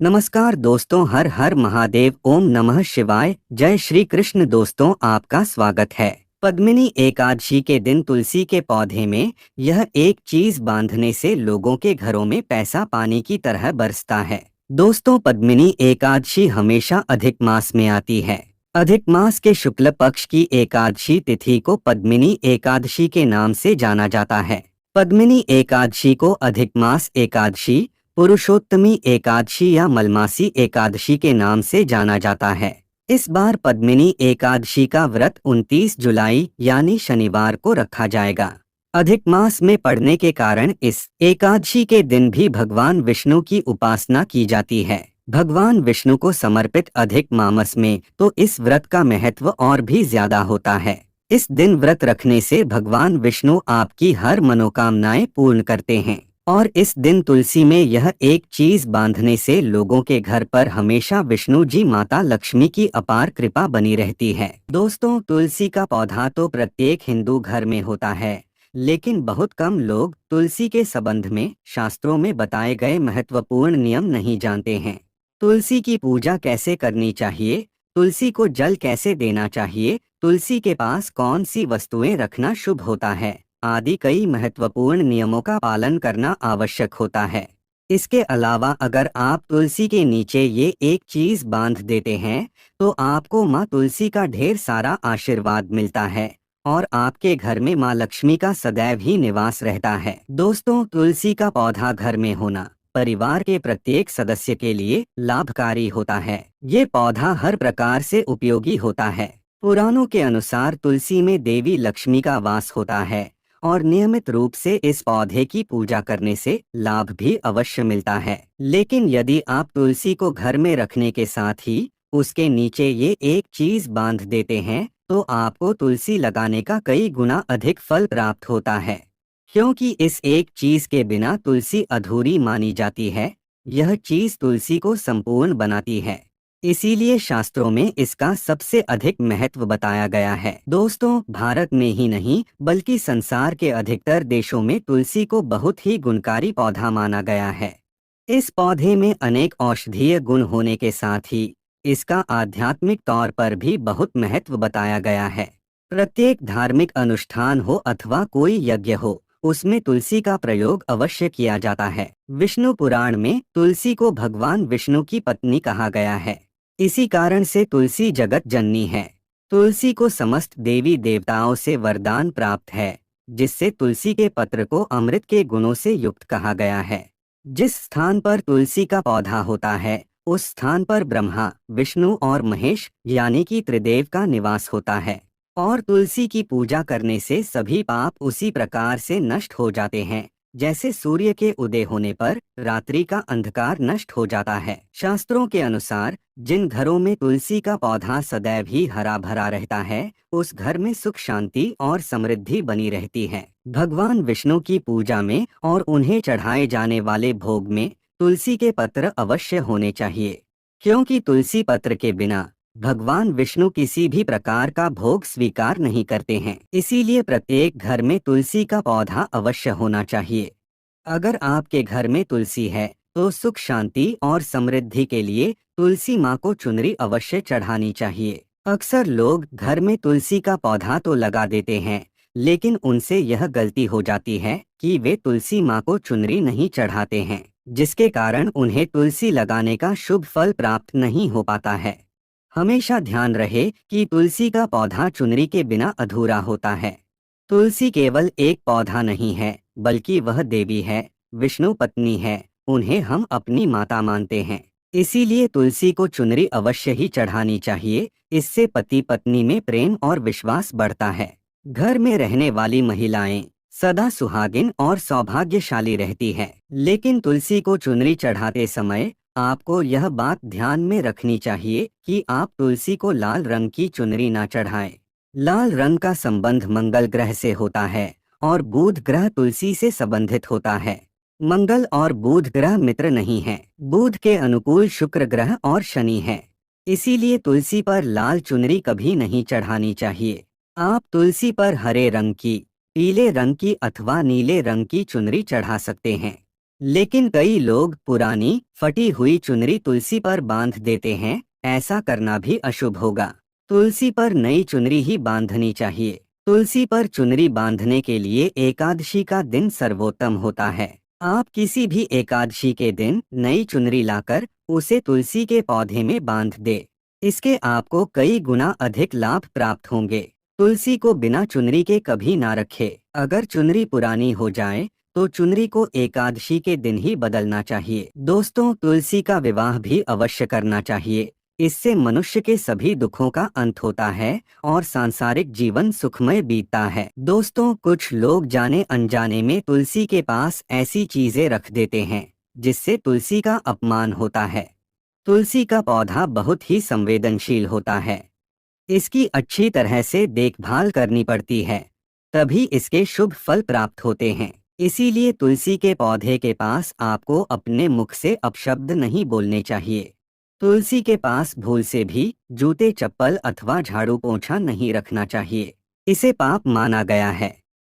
नमस्कार दोस्तों, हर हर महादेव, ओम नमः शिवाय, जय श्री कृष्ण। दोस्तों, आपका स्वागत है। पद्मिनी एकादशी के दिन तुलसी के पौधे में यह एक चीज बांधने से लोगों के घरों में पैसा पानी की तरह बरसता है। दोस्तों, पद्मिनी एकादशी हमेशा अधिक मास में आती है। अधिक मास के शुक्ल पक्ष की एकादशी तिथि को पद्मिनी एकादशी के नाम से जाना जाता है। पद्मिनी एकादशी को अधिक मास एकादशी, पुरुषोत्तमी एकादशी या मलमासी एकादशी के नाम से जाना जाता है। इस बार पद्मिनी एकादशी का व्रत 29 जुलाई यानी शनिवार को रखा जाएगा। अधिक मास में पड़ने के कारण इस एकादशी के दिन भी भगवान विष्णु की उपासना की जाती है। भगवान विष्णु को समर्पित अधिक मास में तो इस व्रत का महत्व और भी ज्यादा होता है। इस दिन व्रत रखने से भगवान विष्णु आपकी हर मनोकामनाएं पूर्ण करते हैं। और इस दिन तुलसी में यह एक चीज बांधने से लोगों के घर पर हमेशा विष्णु जी माता लक्ष्मी की अपार कृपा बनी रहती है। दोस्तों, तुलसी का पौधा तो प्रत्येक हिंदू घर में होता है, लेकिन बहुत कम लोग तुलसी के संबंध में शास्त्रों में बताए गए महत्वपूर्ण नियम नहीं जानते हैं। तुलसी की पूजा कैसे करनी चाहिए, तुलसी को जल कैसे देना चाहिए, तुलसी के पास कौन सी वस्तुएं रखना शुभ होता है आदि कई महत्वपूर्ण नियमों का पालन करना आवश्यक होता है। इसके अलावा अगर आप तुलसी के नीचे ये एक चीज बांध देते हैं तो आपको माँ तुलसी का ढेर सारा आशीर्वाद मिलता है और आपके घर में माँ लक्ष्मी का सदैव ही निवास रहता है। दोस्तों, तुलसी का पौधा घर में होना परिवार के प्रत्येक सदस्य के लिए लाभकारी होता है। ये पौधा हर प्रकार से उपयोगी होता है। पुराणों के अनुसार तुलसी में देवी लक्ष्मी का वास होता है और नियमित रूप से इस पौधे की पूजा करने से लाभ भी अवश्य मिलता है। लेकिन यदि आप तुलसी को घर में रखने के साथ ही उसके नीचे ये एक चीज बांध देते हैं तो आपको तुलसी लगाने का कई गुना अधिक फल प्राप्त होता है, क्योंकि इस एक चीज के बिना तुलसी अधूरी मानी जाती है। यह चीज तुलसी को संपूर्ण बनाती है, इसीलिए शास्त्रों में इसका सबसे अधिक महत्व बताया गया है। दोस्तों, भारत में ही नहीं बल्कि संसार के अधिकतर देशों में तुलसी को बहुत ही गुणकारी पौधा माना गया है। इस पौधे में अनेक औषधीय गुण होने के साथ ही इसका आध्यात्मिक तौर पर भी बहुत महत्व बताया गया है। प्रत्येक धार्मिक अनुष्ठान हो अथवा कोई यज्ञ हो, उसमें तुलसी का प्रयोग अवश्य किया जाता है। विष्णु पुराण में तुलसी को भगवान विष्णु की पत्नी कहा गया है। इसी कारण से तुलसी जगत जननी है। तुलसी को समस्त देवी देवताओं से वरदान प्राप्त है, जिससे तुलसी के पत्र को अमृत के गुणों से युक्त कहा गया है। जिस स्थान पर तुलसी का पौधा होता है उस स्थान पर ब्रह्मा, विष्णु और महेश यानी कि त्रिदेव का निवास होता है। और तुलसी की पूजा करने से सभी पाप उसी प्रकार से नष्ट हो जाते हैं जैसे सूर्य के उदय होने पर रात्रि का अंधकार नष्ट हो जाता है। शास्त्रों के अनुसार जिन घरों में तुलसी का पौधा सदैव ही हरा भरा रहता है उस घर में सुख शांति और समृद्धि बनी रहती है। भगवान विष्णु की पूजा में और उन्हें चढ़ाए जाने वाले भोग में तुलसी के पत्र अवश्य होने चाहिए, क्योंकि तुलसी पत्र के बिना भगवान विष्णु किसी भी प्रकार का भोग स्वीकार नहीं करते हैं। इसीलिए प्रत्येक घर में तुलसी का पौधा अवश्य होना चाहिए। अगर आपके घर में तुलसी है तो सुख शांति और समृद्धि के लिए तुलसी माँ को चुनरी अवश्य चढ़ानी चाहिए। अक्सर लोग घर में तुलसी का पौधा तो लगा देते हैं, लेकिन उनसे यह गलती हो जाती है कि वे तुलसी माँ को चुनरी नहीं चढ़ाते हैं, जिसके कारण उन्हें तुलसी लगाने का शुभ फल प्राप्त नहीं हो पाता है। हमेशा ध्यान रहे कि तुलसी का पौधा चुनरी के बिना अधूरा होता है। तुलसी केवल एक पौधा नहीं है, बल्कि वह देवी है, विष्णु पत्नी है, उन्हें हम अपनी माता मानते हैं। इसीलिए तुलसी को चुनरी अवश्य ही चढ़ानी चाहिए। इससे पति पत्नी में प्रेम और विश्वास बढ़ता है। घर में रहने वाली महिलाएं सदा सुहागिन और सौभाग्यशाली रहती है। लेकिन तुलसी को चुनरी चढ़ाते समय आपको यह बात ध्यान में रखनी चाहिए कि आप तुलसी को लाल रंग की चुनरी ना चढ़ाएं। लाल रंग का संबंध मंगल ग्रह से होता है और बुध ग्रह तुलसी से संबंधित होता है। मंगल और बुध ग्रह मित्र नहीं हैं। बुध के अनुकूल शुक्र ग्रह और शनि है। इसीलिए तुलसी पर लाल चुनरी कभी नहीं चढ़ानी चाहिए। आप तुलसी पर हरे रंग की, पीले रंग की अथवा नीले रंग की चुनरी चढ़ा सकते हैं। लेकिन कई लोग पुरानी फटी हुई चुनरी तुलसी पर बांध देते हैं। ऐसा करना भी अशुभ होगा। तुलसी पर नई चुनरी ही बांधनी चाहिए। तुलसी पर चुनरी बांधने के लिए एकादशी का दिन सर्वोत्तम होता है। आप किसी भी एकादशी के दिन नई चुनरी लाकर उसे तुलसी के पौधे में बांध दे। इसके आपको कई गुना अधिक लाभ प्राप्त होंगे। तुलसी को बिना चुनरी के कभी ना रखे। अगर चुनरी पुरानी हो जाए तो चुनरी को एकादशी के दिन ही बदलना चाहिए। दोस्तों, तुलसी का विवाह भी अवश्य करना चाहिए। इससे मनुष्य के सभी दुखों का अंत होता है और सांसारिक जीवन सुखमय बीतता है। दोस्तों, कुछ लोग जाने अनजाने में तुलसी के पास ऐसी चीजें रख देते हैं जिससे तुलसी का अपमान होता है। तुलसी का पौधा बहुत ही संवेदनशील होता है। इसकी अच्छी तरह से देखभाल करनी पड़ती है, तभी इसके शुभ फल प्राप्त होते हैं। इसीलिए तुलसी के पौधे के पास आपको अपने मुख से अपशब्द नहीं बोलने चाहिए। तुलसी के पास भूल से भी जूते चप्पल अथवा झाड़ू पोंछा नहीं रखना चाहिए। इसे पाप माना गया है।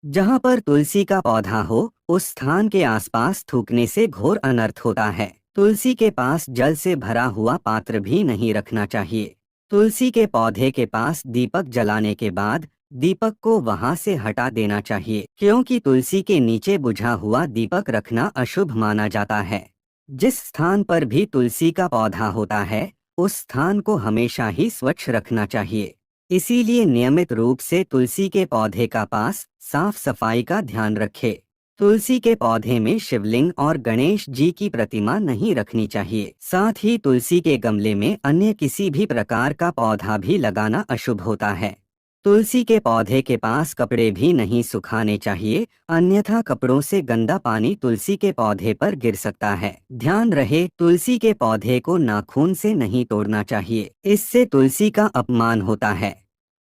जहाँ पर तुलसी का पौधा हो उस स्थान के आसपास थूकने से घोर अनर्थ होता है। तुलसी के पास जल से भरा हुआ पात्र भी नहीं रखना चाहिए। तुलसी के पौधे के पास दीपक जलाने के बाद दीपक को वहां से हटा देना चाहिए, क्योंकि तुलसी के नीचे बुझा हुआ दीपक रखना अशुभ माना जाता है। जिस स्थान पर भी तुलसी का पौधा होता है उस स्थान को हमेशा ही स्वच्छ रखना चाहिए। इसीलिए नियमित रूप से तुलसी के पौधे का पास साफ सफाई का ध्यान रखें। तुलसी के पौधे में शिवलिंग और गणेश जी की प्रतिमा नहीं रखनी चाहिए। साथ ही तुलसी के गमले में अन्य किसी भी प्रकार का पौधा भी लगाना अशुभ होता है। तुलसी के पौधे के पास कपड़े भी नहीं सुखाने चाहिए, अन्यथा कपड़ों से गंदा पानी तुलसी के पौधे पर गिर सकता है। ध्यान रहे, तुलसी के पौधे को नाखून से नहीं तोड़ना चाहिए, इससे तुलसी का अपमान होता है।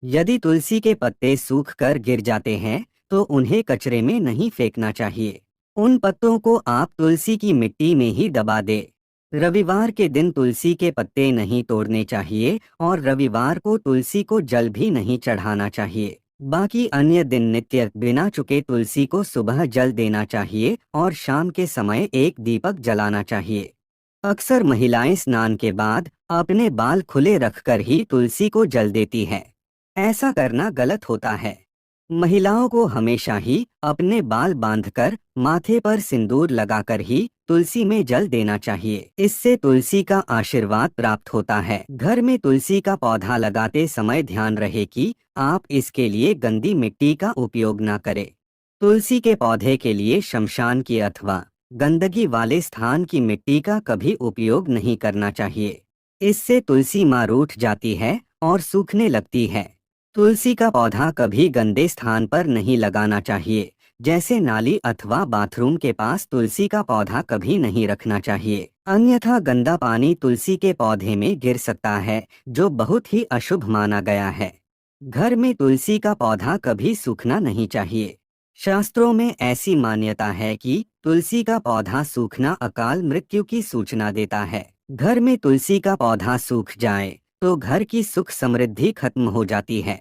यदि तुलसी के पत्ते सूख कर गिर जाते हैं तो उन्हें कचरे में नहीं फेंकना चाहिए। उन पत्तों को आप तुलसी की मिट्टी में ही दबा दे। रविवार के दिन तुलसी के पत्ते नहीं तोड़ने चाहिए और रविवार को तुलसी को जल भी नहीं चढ़ाना चाहिए। बाकी अन्य दिन नित्य बिना चुके तुलसी को सुबह जल देना चाहिए और शाम के समय एक दीपक जलाना चाहिए। अक्सर महिलाएं स्नान के बाद अपने बाल खुले रखकर ही तुलसी को जल देती हैं। ऐसा करना गलत होता है। महिलाओं को हमेशा ही अपने बाल बांधकर माथे पर सिंदूर लगाकर ही तुलसी में जल देना चाहिए। इससे तुलसी का आशीर्वाद प्राप्त होता है। घर में तुलसी का पौधा लगाते समय ध्यान रहे कि आप इसके लिए गंदी मिट्टी का उपयोग न करें। तुलसी के पौधे के लिए शमशान की अथवा गंदगी वाले स्थान की मिट्टी का कभी उपयोग नहीं करना चाहिए। इससे तुलसी माँ रूठ जाती है और सूखने लगती है। तुलसी का पौधा कभी गंदे स्थान पर नहीं लगाना चाहिए, जैसे नाली अथवा बाथरूम के पास तुलसी का पौधा कभी नहीं रखना चाहिए, अन्यथा गंदा पानी तुलसी के पौधे में गिर सकता है, जो बहुत ही अशुभ माना गया है। घर में तुलसी का पौधा कभी सूखना नहीं चाहिए। शास्त्रों में ऐसी मान्यता है कि तुलसी का पौधा सूखना अकाल मृत्यु की सूचना देता है। घर में तुलसी का पौधा सूख जाए तो घर की सुख समृद्धि खत्म हो जाती है।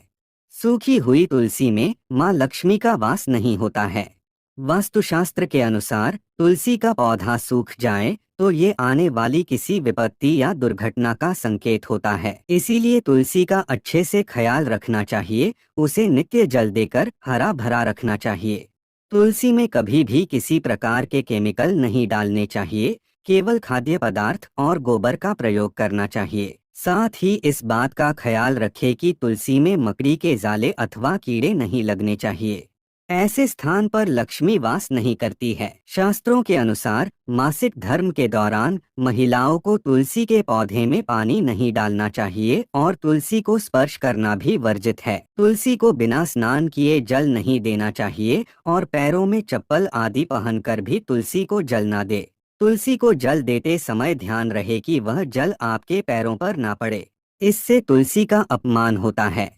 सूखी हुई तुलसी में माँ लक्ष्मी का वास नहीं होता है। वास्तुशास्त्र के अनुसार तुलसी का पौधा सूख जाए तो ये आने वाली किसी विपत्ति या दुर्घटना का संकेत होता है। इसीलिए तुलसी का अच्छे से ख्याल रखना चाहिए, उसे नित्य जल देकर हरा भरा रखना चाहिए। तुलसी में कभी भी किसी प्रकार के केमिकल नहीं डालने चाहिए, केवल खाद्य पदार्थ और गोबर का प्रयोग करना चाहिए। साथ ही इस बात का ख्याल रखें कि तुलसी में मकड़ी के जाले अथवा कीड़े नहीं लगने चाहिए। ऐसे स्थान पर लक्ष्मी वास नहीं करती है। शास्त्रों के अनुसार मासिक धर्म के दौरान महिलाओं को तुलसी के पौधे में पानी नहीं डालना चाहिए और तुलसी को स्पर्श करना भी वर्जित है। तुलसी को बिना स्नान किए जल नहीं देना चाहिए और पैरों में चप्पल आदि पहनकर भी तुलसी को जल ना दे। तुलसी को जल देते समय ध्यान रहे कि वह जल आपके पैरों पर ना पड़े, इससे तुलसी का अपमान होता है।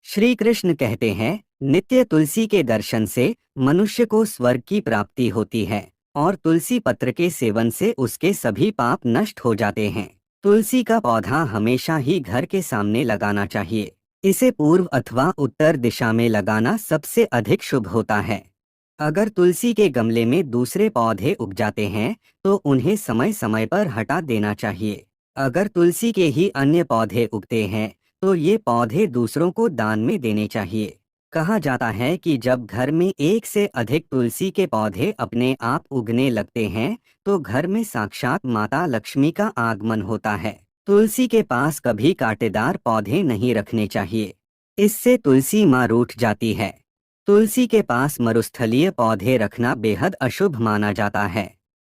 श्री कृष्ण कहते हैं, नित्य तुलसी के दर्शन से मनुष्य को स्वर्ग की प्राप्ति होती है और तुलसी पत्र के सेवन से उसके सभी पाप नष्ट हो जाते हैं। तुलसी का पौधा हमेशा ही घर के सामने लगाना चाहिए। इसे पूर्व अथवा उत्तर दिशा में लगाना सबसे अधिक शुभ होता है। अगर तुलसी के गमले में दूसरे पौधे उग जाते हैं तो उन्हें समय समय पर हटा देना चाहिए। अगर तुलसी के ही अन्य पौधे उगते हैं तो ये पौधे दूसरों को दान में देने चाहिए। कहा जाता है कि जब घर में एक से अधिक तुलसी के पौधे अपने आप उगने लगते हैं तो घर में साक्षात माता लक्ष्मी का आगमन होता है। तुलसी के पास कभी कांटेदार पौधे नहीं रखने चाहिए, इससे तुलसी माँ रूठ जाती है। तुलसी के पास मरुस्थलीय पौधे रखना बेहद अशुभ माना जाता है।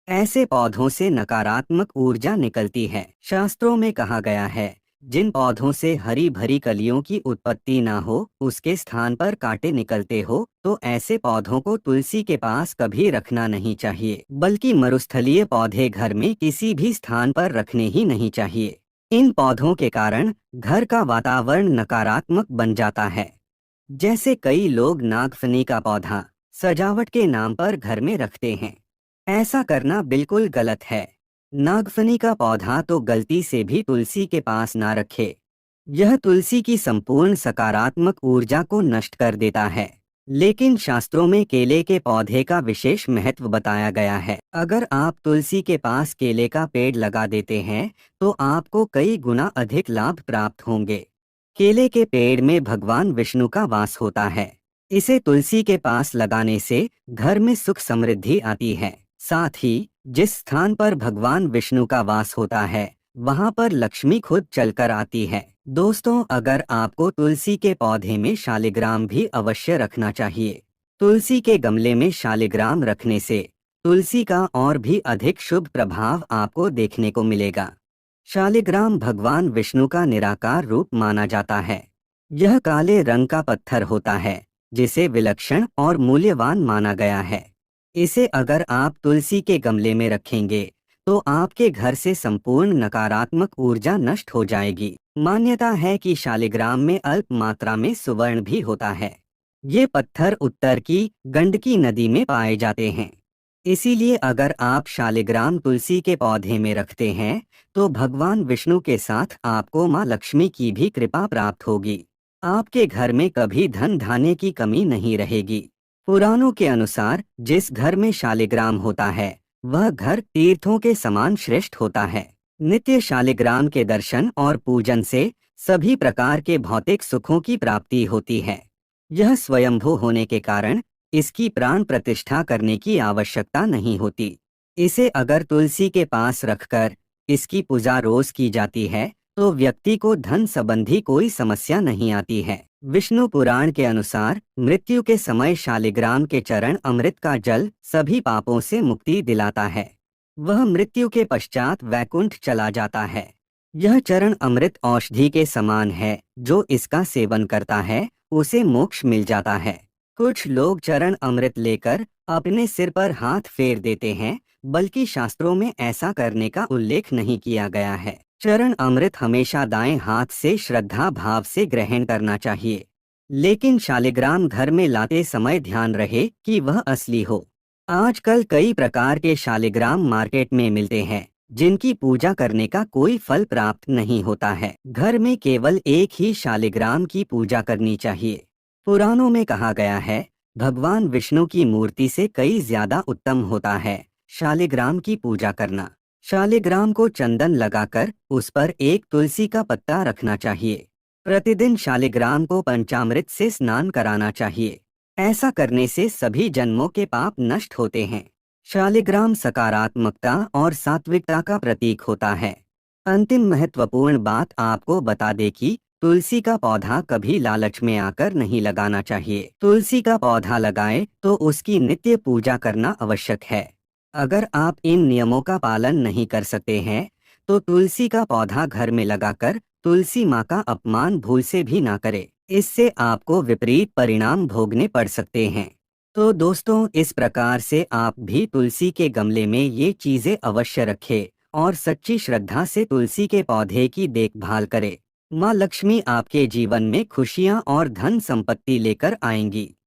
ऐसे पौधों से नकारात्मक ऊर्जा निकलती है। शास्त्रों में कहा गया है, जिन पौधों से हरी भरी कलियों की उत्पत्ति ना हो उसके स्थान पर कांटे निकलते हो तो ऐसे पौधों को तुलसी के पास कभी रखना नहीं चाहिए, बल्कि मरुस्थलीय पौधे घर में किसी भी स्थान पर रखने ही नहीं चाहिए। इन पौधों के कारण घर का वातावरण नकारात्मक बन जाता है। जैसे कई लोग नागफनी का पौधा सजावट के नाम पर घर में रखते हैं। ऐसा करना बिल्कुल गलत है। नागफनी का पौधा तो गलती से भी तुलसी के पास ना रखे। यह तुलसी की संपूर्ण सकारात्मक ऊर्जा को नष्ट कर देता है। लेकिन शास्त्रों में केले के पौधे का विशेष महत्व बताया गया है। अगर आप तुलसी के पास केले का पेड़ लगा देते हैं तो आपको कई गुना अधिक लाभ प्राप्त होंगे। केले के पेड़ में भगवान विष्णु का वास होता है। इसे तुलसी के पास लगाने से घर में सुख समृद्धि आती है। साथ ही जिस स्थान पर भगवान विष्णु का वास होता है वहां पर लक्ष्मी खुद चलकर आती है। दोस्तों, अगर आपको तुलसी के पौधे में शालिग्राम भी अवश्य रखना चाहिए। तुलसी के गमले में शालिग्राम रखने से तुलसी का और भी अधिक शुभ प्रभाव आपको देखने को मिलेगा। शालिग्राम भगवान विष्णु का निराकार रूप माना जाता है। यह काले रंग का पत्थर होता है जिसे विलक्षण और मूल्यवान माना गया है। इसे अगर आप तुलसी के गमले में रखेंगे तो आपके घर से संपूर्ण नकारात्मक ऊर्जा नष्ट हो जाएगी। मान्यता है कि शालिग्राम में अल्प मात्रा में सुवर्ण भी होता है। ये पत्थर उत्तर की गंडकी नदी में पाए जाते हैं। इसीलिए अगर आप शालिग्राम तुलसी के पौधे में रखते हैं तो भगवान विष्णु के साथ आपको माँ लक्ष्मी की भी कृपा प्राप्त होगी। आपके घर में कभी धन धान्य की कमी नहीं रहेगी। पुराणों के अनुसार जिस घर में शालिग्राम होता है वह घर तीर्थों के समान श्रेष्ठ होता है। नित्य शालिग्राम के दर्शन और पूजन से सभी प्रकार के भौतिक सुखों की प्राप्ति होती है। यह स्वयंभू होने के कारण इसकी प्राण प्रतिष्ठा करने की आवश्यकता नहीं होती। इसे अगर तुलसी के पास रखकर इसकी पूजा रोज की जाती है तो व्यक्ति को धन संबंधी कोई समस्या नहीं आती है। विष्णु पुराण के अनुसार मृत्यु के समय शालिग्राम के चरण अमृत का जल सभी पापों से मुक्ति दिलाता है। वह मृत्यु के पश्चात वैकुंठ चला जाता है। यह चरण अमृत औषधि के समान है, जो इसका सेवन करता है उसे मोक्ष मिल जाता है। कुछ लोग चरण अमृत लेकर अपने सिर पर हाथ फेर देते हैं, बल्कि शास्त्रों में ऐसा करने का उल्लेख नहीं किया गया है। चरण अमृत हमेशा दाएं हाथ से श्रद्धा भाव से ग्रहण करना चाहिए। लेकिन शालिग्राम घर में लाते समय ध्यान रहे कि वह असली हो। आजकल कई प्रकार के शालिग्राम मार्केट में मिलते हैं जिनकी पूजा करने का कोई फल प्राप्त नहीं होता है। घर में केवल एक ही शालिग्राम की पूजा करनी चाहिए। पुराणों में कहा गया है, भगवान विष्णु की मूर्ति से कई ज्यादा उत्तम होता है शालिग्राम की पूजा करना। शालिग्राम को चंदन लगाकर उस पर एक तुलसी का पत्ता रखना चाहिए। प्रतिदिन शालिग्राम को पंचामृत से स्नान कराना चाहिए। ऐसा करने से सभी जन्मों के पाप नष्ट होते हैं। शालिग्राम सकारात्मकता और सात्विकता का प्रतीक होता है। अंतिम महत्वपूर्ण बात आपको बता दे कि तुलसी का पौधा कभी लालच में आकर नहीं लगाना चाहिए। तुलसी का पौधा लगाएं तो उसकी नित्य पूजा करना आवश्यक है। अगर आप इन नियमों का पालन नहीं कर सकते हैं तो तुलसी का पौधा घर में लगाकर तुलसी माँ का अपमान भूल से भी ना करें। इससे आपको विपरीत परिणाम भोगने पड़ सकते हैं। तो दोस्तों, इस प्रकार से आप भी तुलसी के गमले में ये चीजें अवश्य रखें और सच्ची श्रद्धा से तुलसी के पौधे की देखभाल करें। माँ लक्ष्मी आपके जीवन में खुशियाँ और धन संपत्ति लेकर आएंगी।